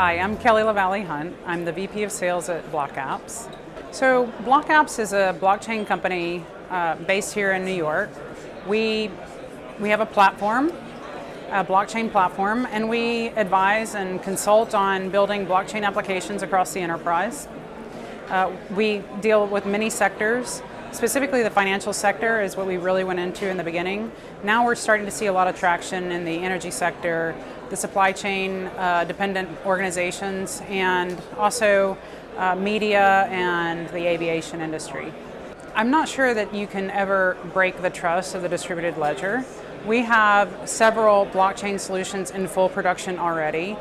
Hi, I'm Kelly LeValley Hunt. I'm the VP of Sales at BlockApps. So BlockApps is a blockchain company based here in New York. We have a platform, a blockchain platform, and we advise and consult on building blockchain applications across the enterprise. We deal with many sectors. Specifically, the financial sector is what we really went into in the beginning. Now we're starting to see a lot of traction in the energy sector, the supply chain dependent organizations, and also media and the aviation industry. I'm not sure that you can ever break the trust of the distributed ledger. We have several blockchain solutions in full production already.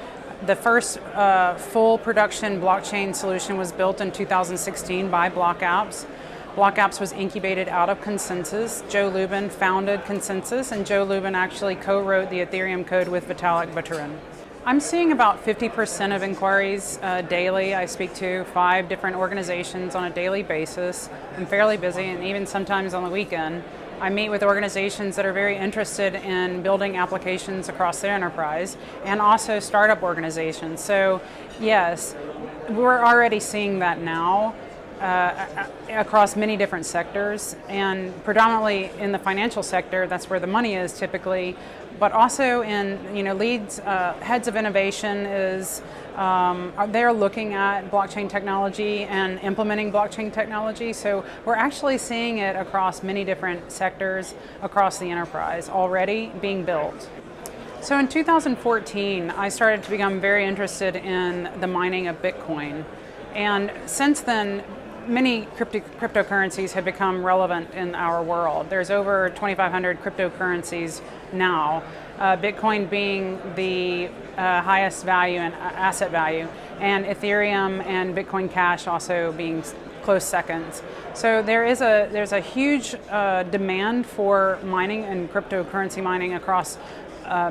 The first full production blockchain solution was built in 2016 by BlockApps. BlockApps was incubated out of Consensus. Joe Lubin founded Consensus, and Joe Lubin actually co-wrote the Ethereum code with Vitalik Buterin. I'm seeing about 50% of inquiries daily. I speak to 5 different organizations on a daily basis. I'm fairly busy, and even sometimes on the weekend. I meet with organizations that are very interested in building applications across their enterprise, and also startup organizations. So yes, we're already seeing that now. Across many different sectors, and predominantly in the financial sector, that's where the money is typically, but also in leads, heads of innovation is they're looking at blockchain technology and implementing blockchain technology. So we're actually seeing it across many different sectors across the enterprise already being built. So in 2014, I started to become very interested in the mining of Bitcoin, and since then, many cryptocurrencies have become relevant in our world. There's over 2,500 cryptocurrencies now, Bitcoin being the highest value and asset value, and Ethereum and Bitcoin Cash also being close seconds. So there's a huge demand for mining and cryptocurrency mining across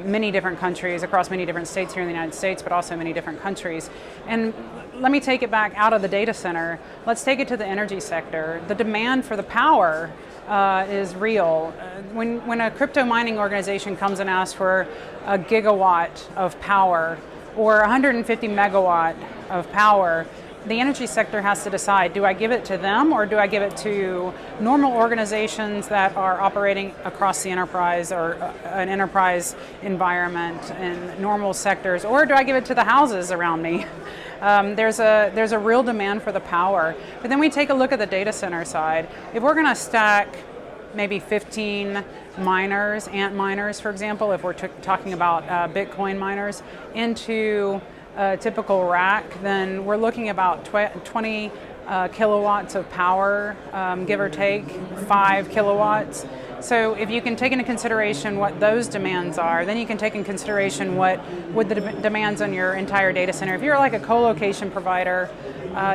many different countries, across many different states here in the United States, but also many different countries. And let me take it back out of the data center. Let's take it to the energy sector. The demand for the power is real. When a crypto mining organization comes and asks for a gigawatt of power or 150 megawatt of power, the energy sector has to decide, do I give it to them or do I give it to normal organizations that are operating across the enterprise or an enterprise environment in normal sectors, or do I give it to the houses around me? There's a real demand for the power. But then we take a look at the data center side. If we're going to stack maybe 15 miners, ant miners for example, if we're talking about Bitcoin miners, into a typical rack, then we're looking about 20 kilowatts of power, give or take 5 kilowatts. So if you can take into consideration what those demands are, then you can take in consideration what would the demands on your entire data center. If you're like a co-location provider,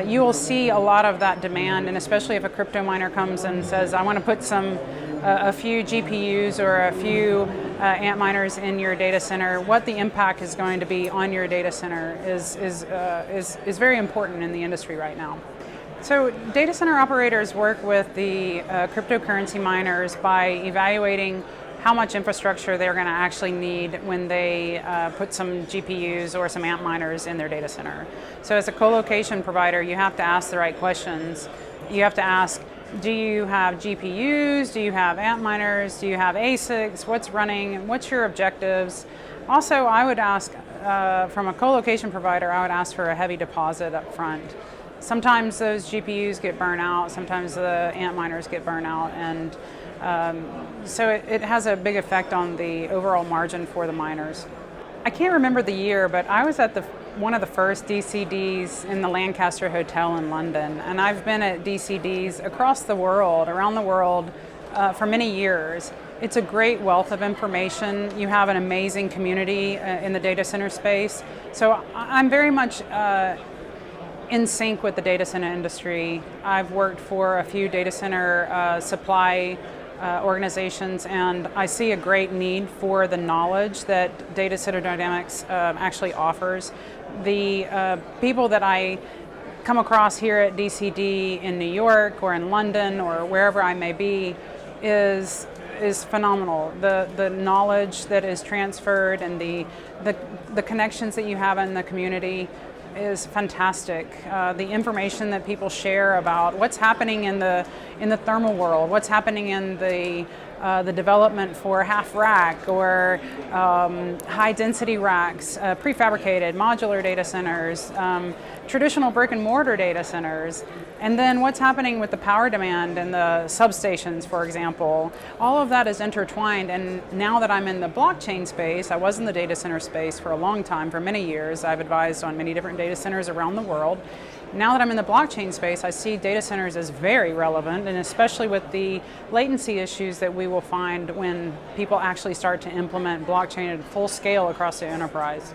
you will see a lot of that demand, and especially if a crypto miner comes and says, I want to put a few GPUs or a few ant miners in your data center, what the impact is going to be on your data center is very important in the industry right now. So data center operators work with the cryptocurrency miners by evaluating how much infrastructure they're going to actually need when they put some GPUs or some ant miners in their data center. So as a co-location provider, you have to ask the right questions. You have to ask, do you have GPUs? Do you have ant miners? Do you have ASICs? What's running? What's your objectives? Also, I would ask, from a co-location provider, I would ask for a heavy deposit up front. Sometimes those GPUs get burnt out, sometimes the ant miners get burnt out, and so it has a big effect on the overall margin for the miners. I can't remember the year, but I was at one of the first DCDs in the Lancaster Hotel in London, and I've been at DCDs across the world, around the world, for many years. It's a great wealth of information. You have an amazing community in the data center space. So I'm very much in sync with the data center industry. I've worked for a few data center supply organizations, and I see a great need for the knowledge that Data Center Dynamics actually offers. The people that I come across here at DCD in New York or in London or wherever I may be is is phenomenal. The knowledge that is transferred and the connections that you have in the community is fantastic. The information that people share about what's happening in the thermal world, what's happening in the development for half rack or high density racks, prefabricated modular data centers, traditional brick and mortar data centers, and then what's happening with the power demand and the substations, for example. All of that is intertwined, and now that I'm in the blockchain space, I was in the data center space for a long time, for many years. I've advised on many different data centers around the world. Now that I'm in the blockchain space, I see data centers as very relevant, and especially with the latency issues that we will find when people actually start to implement blockchain at full scale across the enterprise.